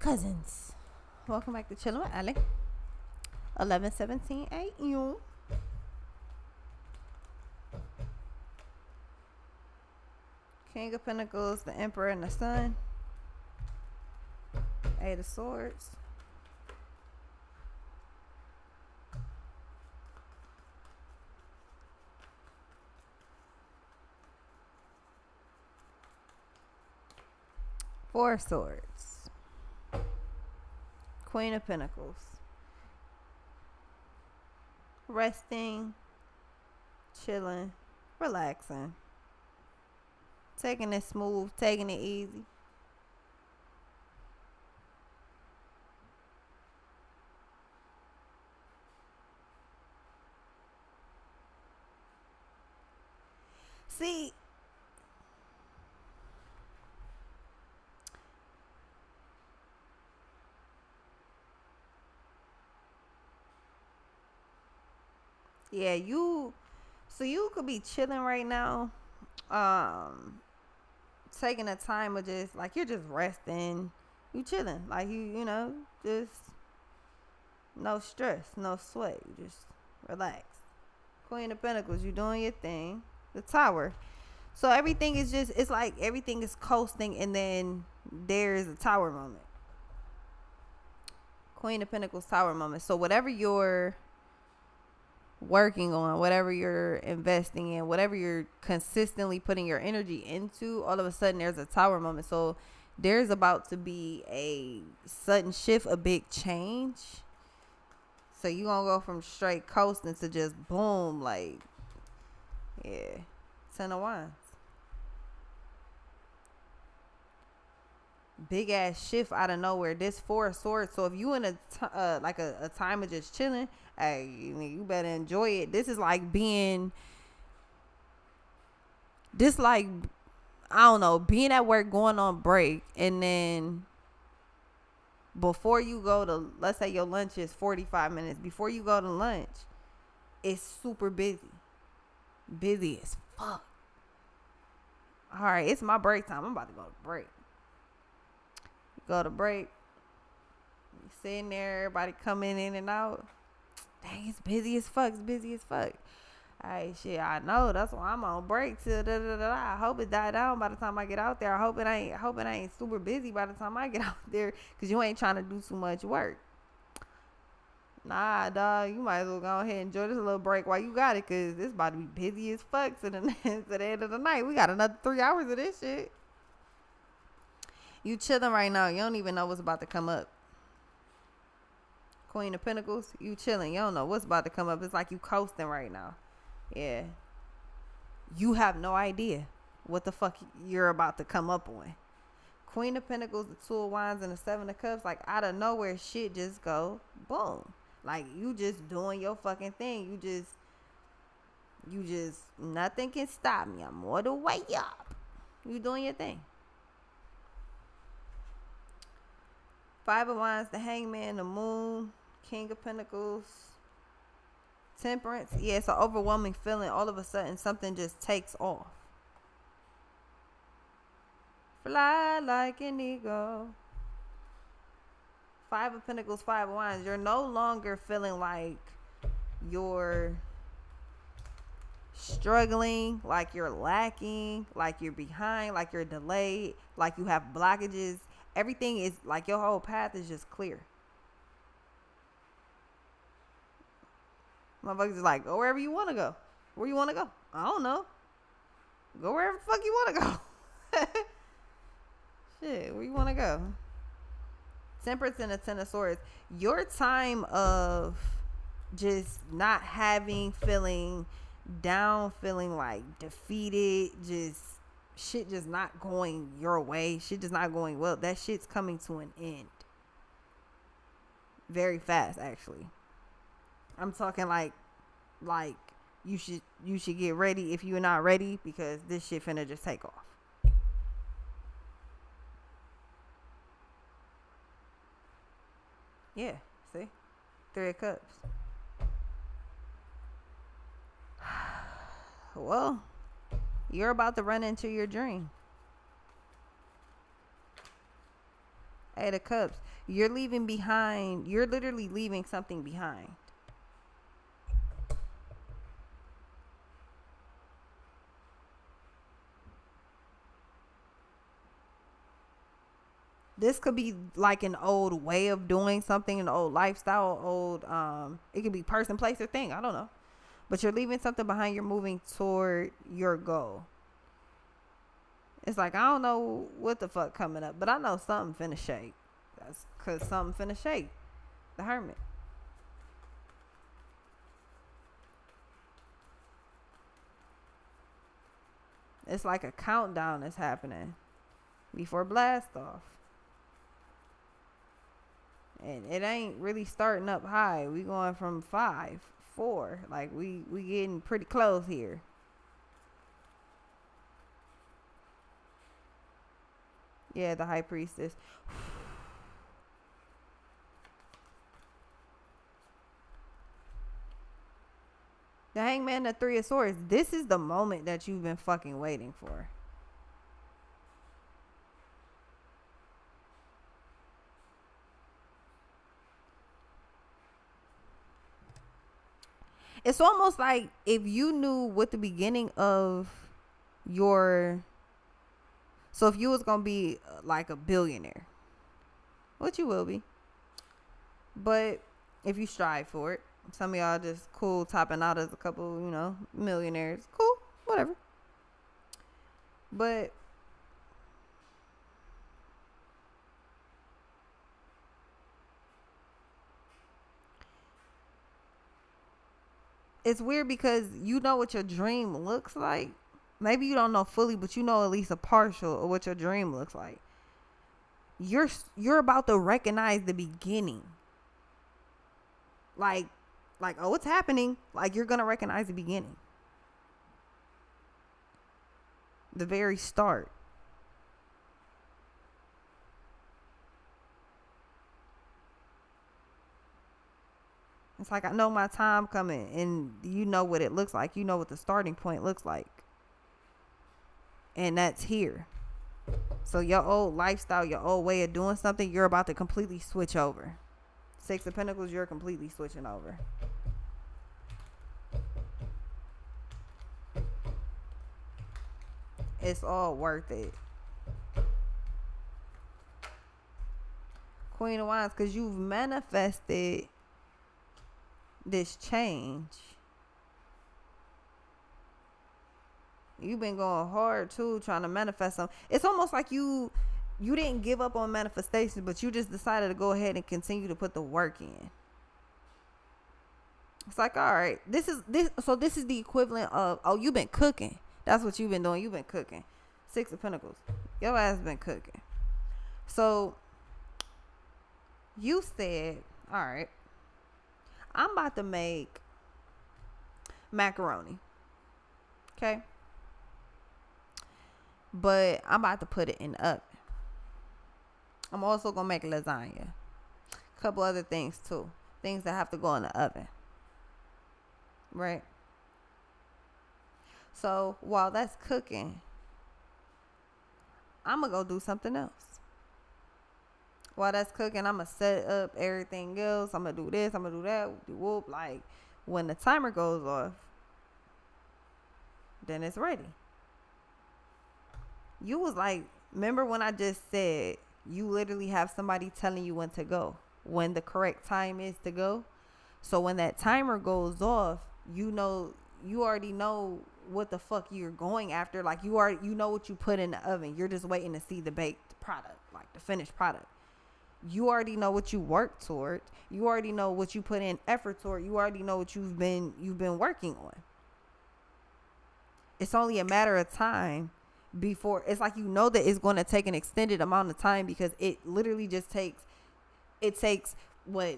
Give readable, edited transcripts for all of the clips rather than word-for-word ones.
cousins. Welcome back to Chillin with Ali. 11:17 a.m. King of Pentacles, the Emperor, and the Sun. Eight of Swords. Four of Swords. Queen of Pentacles. Resting, chilling, relaxing. Taking it smooth, taking it easy. See, yeah, you could be chilling right now, taking a time of just like you're just resting, you chilling, like just no stress, no sweat, you just relax. Queen of Pentacles, you doing your thing. The Tower. So everything is just, it's like everything is coasting, and then there's a Tower moment. Queen of Pentacles, Tower moment. So whatever you're working on, whatever you're investing in, whatever you're consistently putting your energy into, all of a sudden there's a Tower moment. So there's about to be a sudden shift, a big change. So you gonna go from straight coasting to just boom, like, yeah. Ten of Wands. Big ass shift out of nowhere. This Four of Swords. So if you in a time of just chilling, hey, you better enjoy it. This is like being, I don't know, being at work, going on break, and then before you go to, let's say your lunch is 45 minutes. Before you go to lunch, it's super busy. Busy as fuck. All right, it's my break time. I'm about to go to break. Go to break. You sitting there, everybody coming in and out. Dang, it's busy as fuck. It's busy as fuck. Hey, shit, I know. That's why I'm on break till da da da. I hope it die down by the time I get out there. I hope it ain't super busy by the time I get out there, cause you ain't trying to do too much work. Nah, dog, you might as well go ahead and enjoy this little break while you got it, cause it's about to be busy as fuck to the end of the night. We got another 3 hours of this shit. You chilling right now. You don't even know what's about to come up. Queen of Pentacles, you chilling. You don't know what's about to come up. It's like you coasting right now. Yeah. You have no idea what the fuck you're about to come up on. Queen of Pentacles, the Two of Wands, and the Seven of Cups, like out of nowhere, shit just go boom. Like you just doing your fucking thing. You just, nothing can stop me. I'm all the way up. You doing your thing. Five of Wands, the Hangman, the Moon, King of Pentacles, Temperance. Yeah, it's an overwhelming feeling. All of a sudden, something just takes off. Fly like an eagle. Five of Pentacles, Five of Wands. You're no longer feeling like you're struggling, like you're lacking, like you're behind, like you're delayed, like you have blockages. Everything is like your whole path is just clear. Motherfuckers is like, go wherever you want to go. Where you want to go? I don't know. Go wherever the fuck you want to go. Shit, where you want to go? Temperance and the Ten of Swords. Your time of just not having, feeling down, feeling like defeated, just shit just not going your way, shit just not going well, that shit's coming to an end very fast. Actually, I'm talking like you should get ready if you're not ready, because this shit finna just take off. Yeah, see? Three of Cups. Well, you're about to run into your dream. Eight of Cups. You're leaving behind. You're literally leaving something behind. This could be like an old way of doing something, an old lifestyle, it could be person, place, or thing. I don't know. But you're leaving something behind. You're moving toward your goal. It's like, I don't know what the fuck coming up, but I know something finna shake. That's because something finna shake. The Hermit. It's like a countdown is happening before blast off. And it ain't really starting up high. We going from 5, 4. Like we getting pretty close here. Yeah, the High Priestess. The Hangman, the Three of Swords. This is the moment that you've been fucking waiting for. It's almost like if you knew what the beginning of your... So if you was going to be like a billionaire, which you will be, but if you strive for it, some of y'all just cool topping out as a couple, millionaires. Cool, whatever. But it's weird because you know what your dream looks like. Maybe you don't know fully, but you know at least a partial of what your dream looks like. You're about to recognize the beginning. Like, oh, it's happening. Like, you're gonna recognize the beginning. The very start. It's like, I know my time coming, and you know what it looks like. You know what the starting point looks like. And that's here. So your old lifestyle, your old way of doing something, you're about to completely switch over. Six of Pentacles, you're completely switching over. It's all worth it. Queen of Wands, because you've manifested this change. You've been going hard too, trying to manifest something. It's almost like you didn't give up on manifestation, but you just decided to go ahead and continue to put the work in. It's like, all right, this is the equivalent of, oh, you've been cooking. That's what you've been doing. You've been cooking. Six of Pentacles. Your ass been cooking. So you said, all right, I'm about to make macaroni. Okay? But I'm about to put it in the oven. I'm also going to make lasagna. A couple other things too. Things that have to go in the oven. Right? So while that's cooking, I'm going to go do something else. While that's cooking, I'm going to set up everything else. I'm going to do this. I'm going to do that. Whoop. Like, when the timer goes off, then it's ready. You was like, remember when I just said you literally have somebody telling you when to go, when the correct time is to go? So when that timer goes off, you already know what the fuck you're going after. Like, you know what you put in the oven. You're just waiting to see the baked product, like the finished product. You already know what you work toward. You already know what you put in effort toward. You already know what you've been working on. It's only a matter of time before, it's like, you know that it's going to take an extended amount of time, because it literally just takes I don't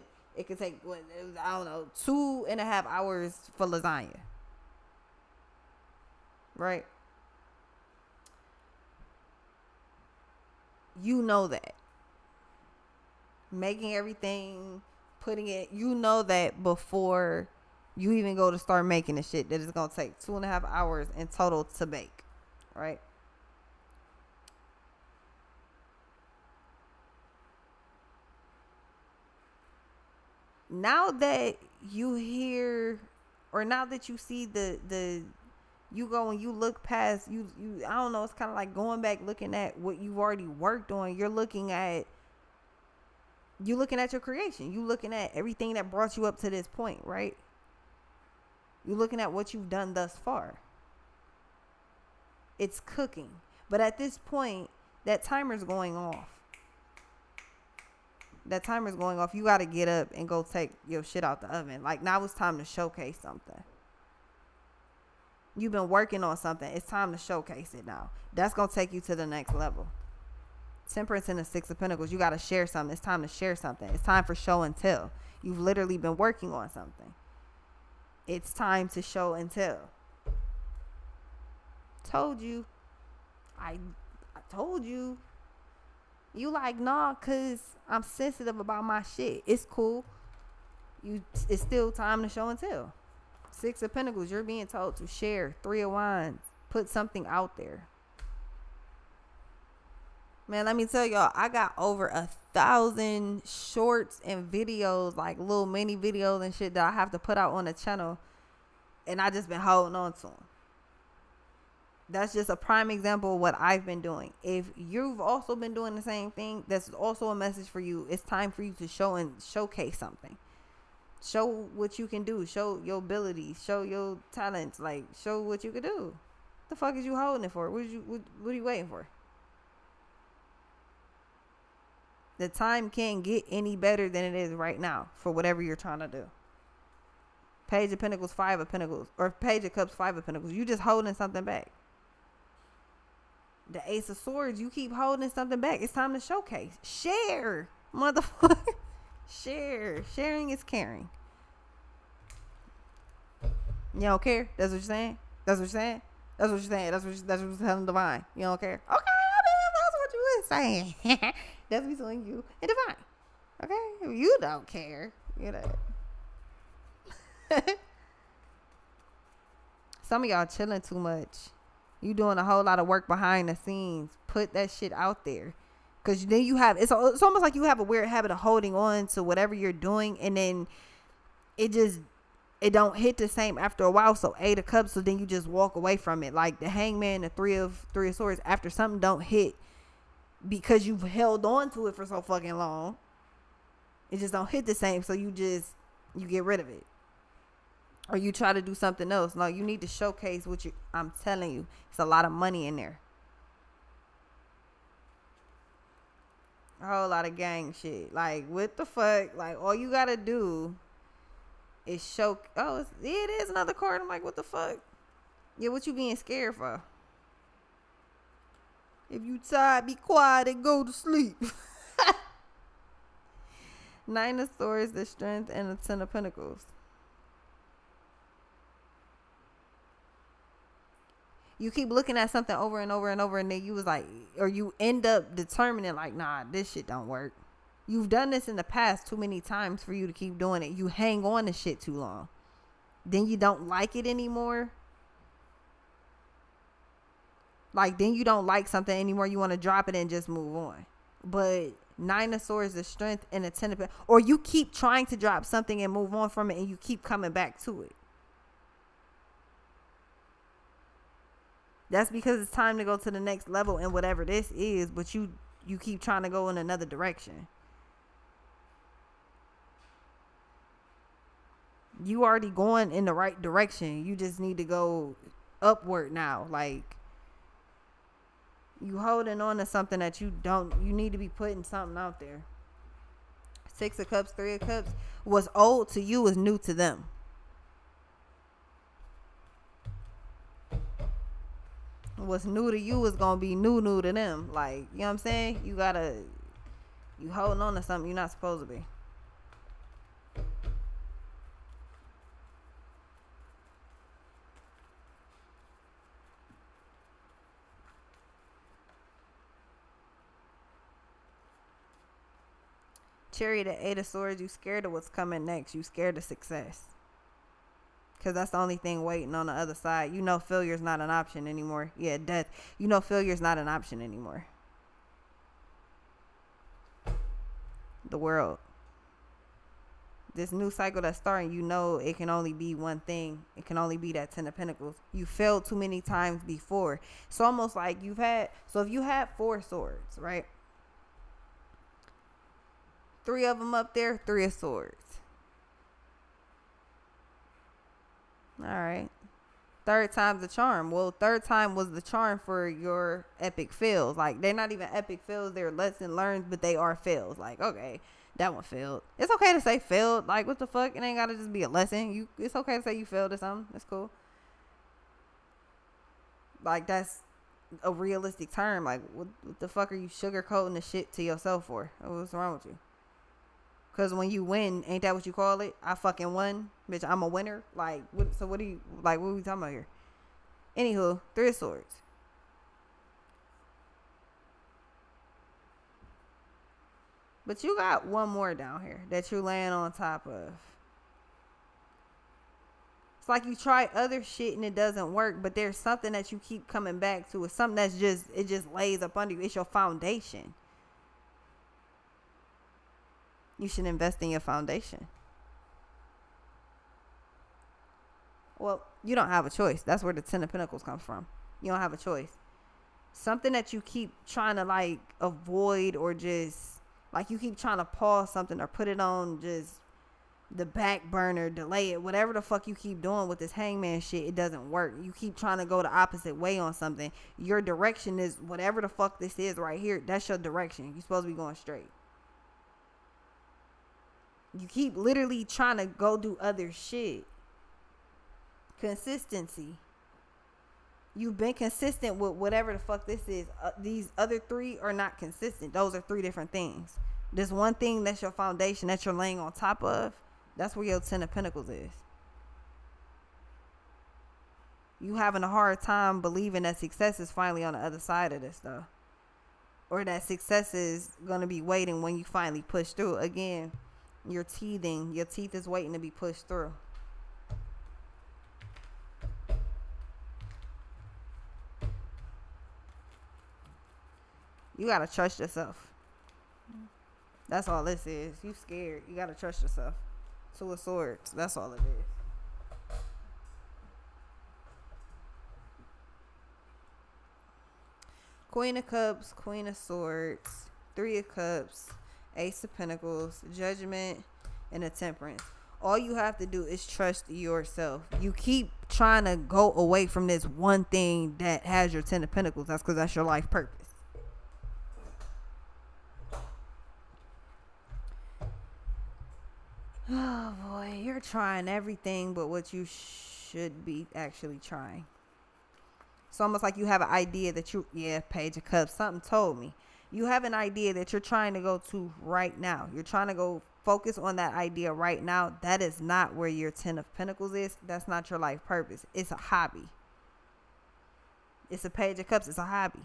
know, 2.5 hours for lasagna. Right? You know that. Making everything, putting it, you know that before you even go to start making the shit, that it's going to take 2.5 hours in total to bake. Right? now that you hear, or now that you see the you go and you look past you I don't know, it's kind of like going back looking at what you've already worked on. You're looking at your creation. You looking at everything that brought you up to this point, right? You're looking at what you've done thus far. It's cooking. But at this point, that timer's going off. You got to get up and go take your shit out the oven. Like, now it's time to showcase something. You've been working on something. It's time to showcase it now. That's going to take you to the next level. Temperance in the Six of Pentacles. You got to share something. It's time to share something. It's time for show and tell. You've literally been working on something. It's time to show and tell. Told you. I told you. You like, nah, cause I'm sensitive about my shit. It's cool. It's still time to show and tell. Six of Pentacles, you're being told to share. Three of Wands, put something out there. Man, let me tell y'all, I got over 1,000 shorts and videos, like little mini videos and shit that I have to put out on the channel. And I just been holding on to them. That's just a prime example of what I've been doing. If you've also been doing the same thing, that's also a message for you. It's time for you to show and showcase something. Show what you can do. Show your abilities. Show your talents. Like, show what you can do. The fuck is you holding it for? What are you waiting for? The time can't get any better than it is right now for whatever you're trying to do. Page of Pentacles, Five of Pentacles, or Page of Cups, Five of Pentacles. You just holding something back. The Ace of Swords, you keep holding something back. It's time to showcase. Share. Motherfucker. Share. Sharing is caring. You don't care? That's what you're saying? That's what you're saying? That's what you're saying. That's what you're telling Divine. You don't care? Okay, that's what you were saying. That's between you and Divine. Okay? If you don't care, you know. Some of y'all chilling too much. You doing a whole lot of work behind the scenes. Put that shit out there. Because then you have, it's almost like you have a weird habit of holding on to whatever you're doing. And then it don't hit the same after a while. So Eight of Cups. So then you just walk away from it. Like the Hangman, the Three of Swords. After something don't hit because you've held on to it for so fucking long. It just don't hit the same. So you get rid of it. Or you try to do something else. No, you need to showcase what I'm telling you. It's a lot of money in there. A whole lot of gang shit. Like, what the fuck? Like, all you gotta do is show. Oh, it is another card. I'm like, what the fuck? Yeah, what you being scared for? If you tired, be quiet and go to sleep. Nine of Swords, the Strength, and the Ten of Pentacles. You keep looking at something over and over and over, and then you was like, or you end up determining like, nah, this shit don't work. You've done this in the past too many times for you to keep doing it. You hang on to shit too long. Then you don't like it anymore. Like, then you don't like something anymore. You want to drop it and just move on. But Nine of Swords, the Strength, and the Ten of Pentacles. Or you keep trying to drop something and move on from it, and you keep coming back to it. That's because it's time to go to the next level in whatever this is, but you keep trying to go in another direction. You already going in the right direction. You just need to go upward now. Like, you holding on to something that you need to be putting something out there. Six of Cups, Three of Cups. What's old to you is new to them. What's new to you is gonna be new to them. Like, you know what I'm saying? You holding on to something you're not supposed to be. Chariot, the Eight of Swords. You scared of what's coming next. You scared of success. Because that's the only thing waiting on the other side. You know failure's not an option anymore. Yeah, death. You know failure's not an option anymore. The World. this new cycle that's starting, you know it can only be one thing. It can only be that 10 of Pentacles. You failed too many times before. It's almost like if you had 4 swords, right? 3 of them up there, 3 of swords. All right. Third time's the charm. Well, third time was the charm for your epic fails. Like, they're not even epic fails. They're lesson learned, but they are fails. Like, okay, that one failed. It's okay to say failed. Like, what the fuck? It ain't got to just be a lesson. It's okay to say you failed at something. That's cool. Like, that's a realistic term. Like, what the fuck are you sugarcoating the shit to yourself for? What's wrong with you? Because when you win, ain't that what you call it? I fucking won. Bitch, I'm a winner. Like, what are we talking about here? Anywho, 3 of Swords. But you got one more down here that you're laying on top of. It's like you try other shit and it doesn't work, but there's something that you keep coming back to. It's something that's just lays up under you. It's your foundation. You should invest in your foundation. Well, you don't have a choice. That's where the 10 of Pentacles comes from. You don't have a choice. Something that you keep trying to like avoid, or just like you keep trying to pause something or put it on just the back burner, delay it, whatever the fuck you keep doing with this hangman shit, it doesn't work. You keep trying to go the opposite way on something. Your direction is whatever the fuck this is right here. That's your direction. You're supposed to be going straight. You keep literally trying to go do other shit. Consistency. You've been consistent with whatever the fuck this is. These other 3 are not consistent. Those are 3 different things. This one thing that's your foundation that you're laying on top of, that's where your 10 of Pentacles is. You having a hard time believing that success is finally on the other side of this, though. Or that success is going to be waiting when you finally push through. Again, you're teething. Your teeth is waiting to be pushed through. You got to trust yourself. That's all this is. You scared. You got to trust yourself. 2 of Swords. That's all it is. Queen of Cups, Queen of Swords, 3 of Cups, Ace of Pentacles, Judgment, and a Temperance. All you have to do is trust yourself. You keep trying to go away from this one thing that has your 10 of Pentacles. That's because that's your life purpose. Oh boy, you're trying everything but what you should be actually trying. It's almost like you have an idea that Page of Cups, something told me. You have an idea that you're trying to go to right now. You're trying to go focus on that idea right now. That is not where your 10 of Pentacles is. That's not your life purpose. It's a hobby. It's a Page of Cups. It's a hobby.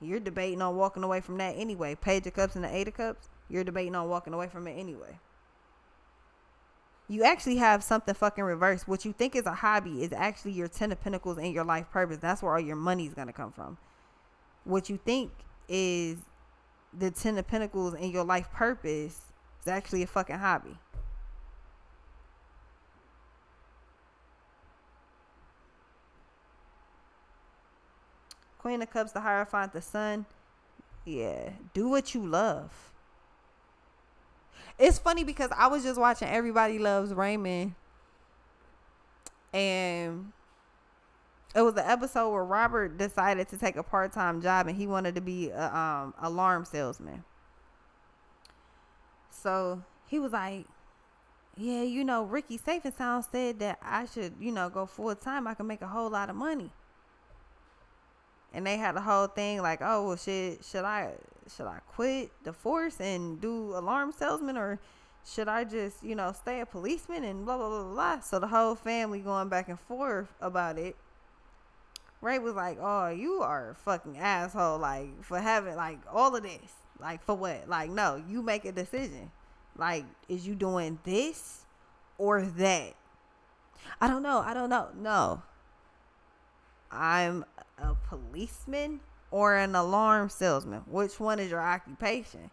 You're debating on walking away from that anyway. Page of Cups and the 8 of Cups, you're debating on walking away from it anyway. You actually have something fucking reversed. What you think is a hobby is actually your 10 of Pentacles and your life purpose. That's where all your money is going to come from. What you think is the 10 of Pentacles and your life purpose is actually a fucking hobby. Queen of Cups, the Hierophant, the Sun. Yeah, do what you love. It's funny because I was just watching Everybody Loves Raymond, and it was the episode where Robert decided to take a part-time job and he wanted to be a alarm salesman. So he was like, yeah, Ricky Safe and Sound said that I should, go full-time. I can make a whole lot of money. And they had the whole thing like, oh, well, should I quit the force and do alarm salesman, or should I just, stay a policeman and blah, blah, blah, blah. So the whole family going back and forth about it. Ray was like, oh, you are a fucking asshole, like, for having, like, all of this. Like, for what? Like, no, you make a decision. Like, is you doing this or that? I don't know. No. I'm a policeman or an alarm salesman? Which one is your occupation?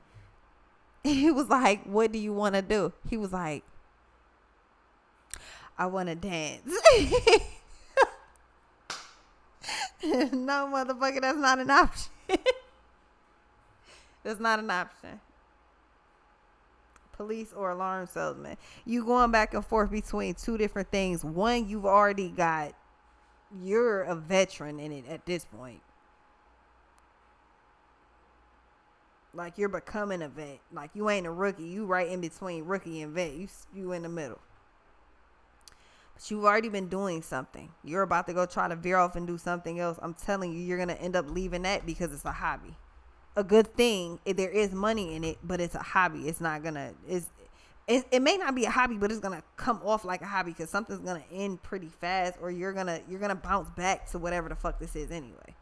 He was like, what do you want to do? He was like, I want to dance. No, motherfucker, that's not an option. That's not an option. Police or alarm salesman. You going back and forth between two different things. One, you've already got, you're a veteran in it at this point. Like, you're becoming a vet. Like, you ain't a rookie. You right in between rookie and vet. You in the middle. But you've already been doing something. You're about to go try to veer off and do something else. I'm telling you, you're going to end up leaving that because it's a hobby. A good thing, there is money in it, but it's a hobby. It's not going to... It may not be a hobby, but it's going to come off like a hobby because something's going to end pretty fast, or you're going to bounce back to whatever the fuck this is anyway.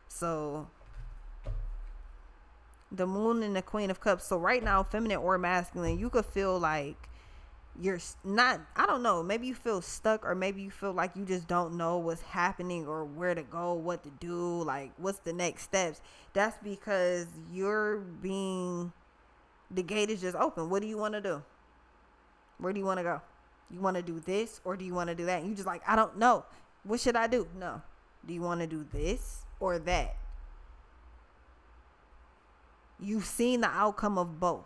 So... the moon and the queen of cups. So right now, feminine or masculine, you could feel like you're not, I don't know, maybe you feel stuck, or maybe you feel like you just don't know what's happening or where to go, what to do, like what's the next steps. That's because the gate is just open. What do you want to do? Where do you want to go? You want to do this, or do you want to do that? And you just like, I don't know. What should I do? No. Do you want to do this or that? You've seen the outcome of both.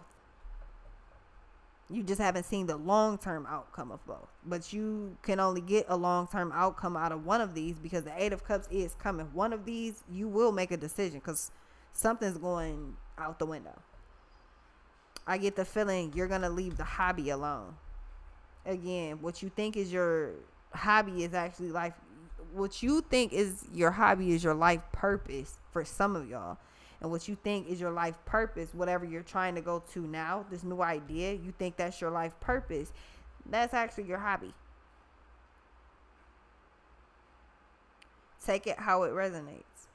You just haven't seen the long-term outcome of both. But you can only get a long-term outcome out of one of these because the Eight of Cups is coming. One of these, you will make a decision because something's going out the window. I get the feeling you're going to leave the hobby alone. Again, what you think is your hobby is actually life. What you think is your hobby is your life purpose for some of y'all. And what you think is your life purpose, whatever you're trying to go to now, this new idea, you think that's your life purpose. That's actually your hobby. Take it how it resonates.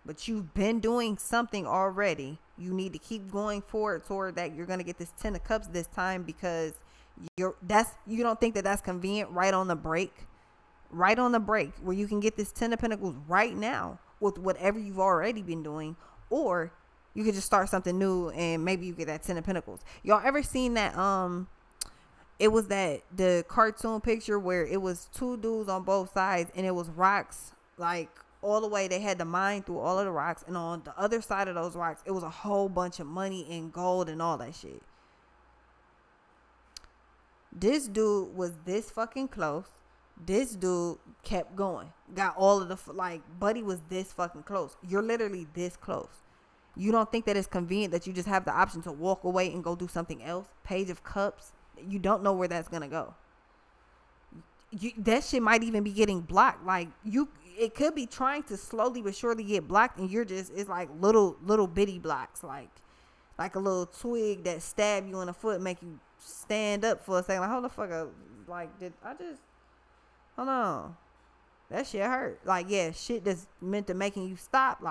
But you've been doing something already. You need to keep going forward toward that. You're going to get this 10 of Cups this time because you don't think that that's convenient right on the break. Right on the break where you can get this 10 of Pentacles right now. With whatever you've already been doing, or you could just start something new and maybe you get that 10 of Pentacles. Y'all ever seen that it was the cartoon picture where it was two dudes on both sides and it was rocks like all the way, they had to mine through all of the rocks, and on the other side of those rocks it was a whole bunch of money and gold and all that shit. This dude was this fucking close. This dude kept going. Got all of the, buddy was this fucking close. You're literally this close. You don't think that it's convenient that you just have the option to walk away and go do something else? Page of Cups. You don't know where that's going to go. That shit might even be getting blocked. It could be trying to slowly but surely get blocked, and it's like little bitty blocks. Like a little twig that stab you in the foot, make you stand up for a second. Like, hold the fuck up. Hold on. That shit hurt. Shit that's meant to making you stop.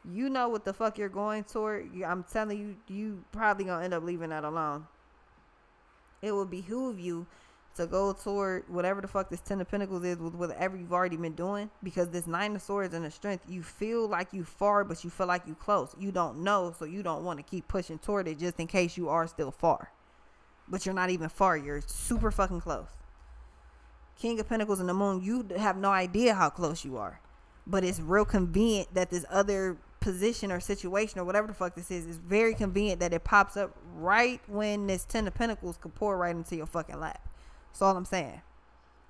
You know what the fuck you're going toward. I'm telling you, you probably gonna end up leaving that alone. It will behoove you to go toward whatever the fuck this 10 of Pentacles is with whatever you've already been doing, because this 9 of Swords and the Strength, you feel like you far, but you feel like you close. You don't know, so you don't want to keep pushing toward it just in case you are still far. But you're not even far. You're super fucking close. King of Pentacles and the Moon, you have no idea how close you are. But it's real convenient that this other position or situation or whatever the fuck this is very convenient that it pops up right when this 10 of Pentacles could pour right into your fucking lap. That's all I'm saying.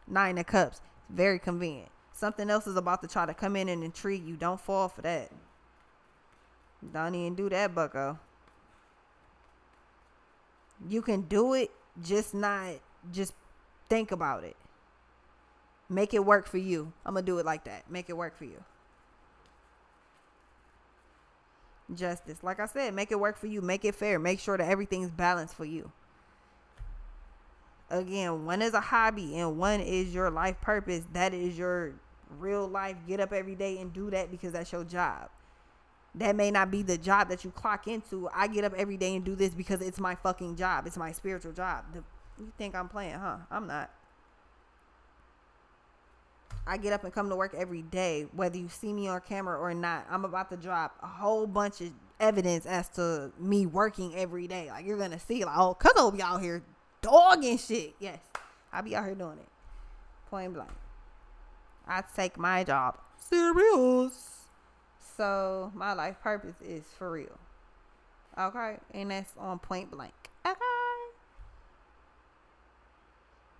9 of Cups. Very convenient. Something else is about to try to come in and intrigue you. Don't fall for that. Don't even do that, bucko. You can do it, just think about it. Make it work for you. I'm going to do it like that. Make it work for you. Justice. Like I said, make it work for you. Make it fair. Make sure that everything's balanced for you. Again, one is a hobby and one is your life purpose. That is your real life. Get up every day and do that because that's your job. That may not be the job that you clock into. I get up every day and do this because it's my fucking job. It's my spiritual job. You think I'm playing, huh? I'm not. I get up and come to work every day, whether you see me on camera or not. I'm about to drop a whole bunch of evidence as to me working every day. Like, you're going to see, like, oh, cuz I'll be out here dogging shit. Yes, I'll be out here doing it. Point blank. I take my job serious. So, my life purpose is for real. Okay? And that's on point blank. Okay?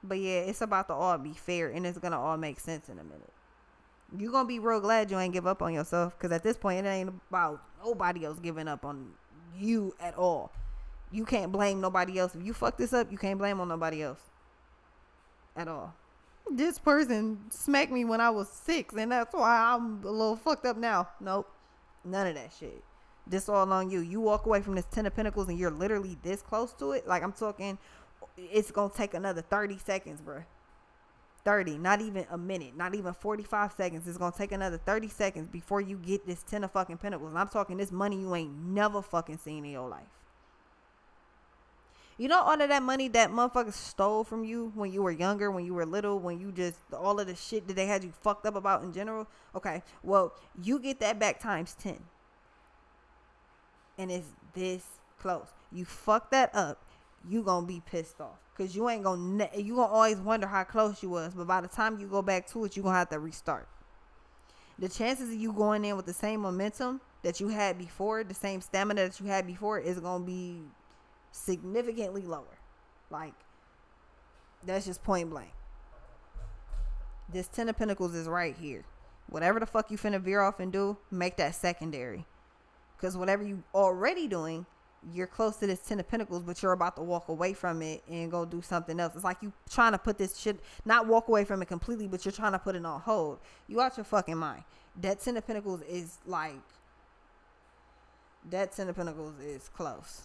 But yeah, it's about to all be fair, and it's gonna all make sense in a minute. You're gonna be real glad you ain't give up on yourself, because at this point, it ain't about nobody else giving up on you at all. You can't blame nobody else. If you fuck this up, you can't blame on nobody else at all. This person smacked me when I was 6, and that's why I'm a little fucked up now. Nope. None of that shit. This all on you. You walk away from this 10 of Pentacles, and you're literally this close to it. Like, I'm talking... It's gonna take another 30 seconds, bro. 30, not even a minute, not even 45 seconds. It's gonna take another 30 seconds before you get this 10 of fucking Pentacles. And I'm talking this money you ain't never fucking seen in your life. You know, all of that money that motherfuckers stole from you when you were younger, when you were little, when you just, all of the shit that they had you fucked up about in general. Okay, well, you get that back times 10. And it's this close. You fuck that up, you gonna be pissed off, because you ain't gonna you gonna always wonder how close you was, but by the time you go back to it, you gonna have to restart. The chances of you going in with the same momentum that you had before, the same stamina that you had before, is gonna be significantly lower. Like, that's just point blank. This 10 of Pentacles is right here. Whatever the fuck you finna veer off and do, make that secondary, because whatever you already doing, you're close to this 10 of Pentacles, but you're about to walk away from it and go do something else. It's like you trying to put this shit, not walk away from it completely, but you're trying to put it on hold. You out your fucking mind. That 10 of Pentacles is like, that 10 of Pentacles is close.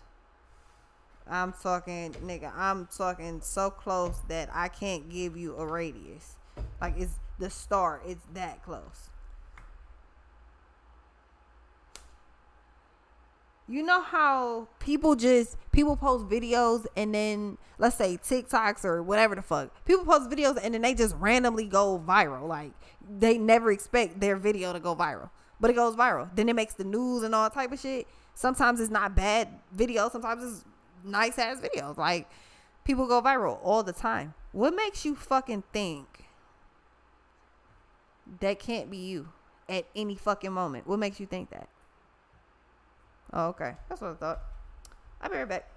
I'm talking, nigga, I'm talking so close that I can't give you a radius. Like, it's the star. It's that close. You know how people post videos and then, let's say TikToks or whatever the fuck, people post videos and then they just randomly go viral. Like, they never expect their video to go viral, but it goes viral. Then it makes the news and all type of shit. Sometimes it's not bad videos. Sometimes it's nice ass videos. Like, people go viral all the time. What makes you fucking think that can't be you at any fucking moment? What makes you think that? Oh, okay. That's what I thought. I'll be right back.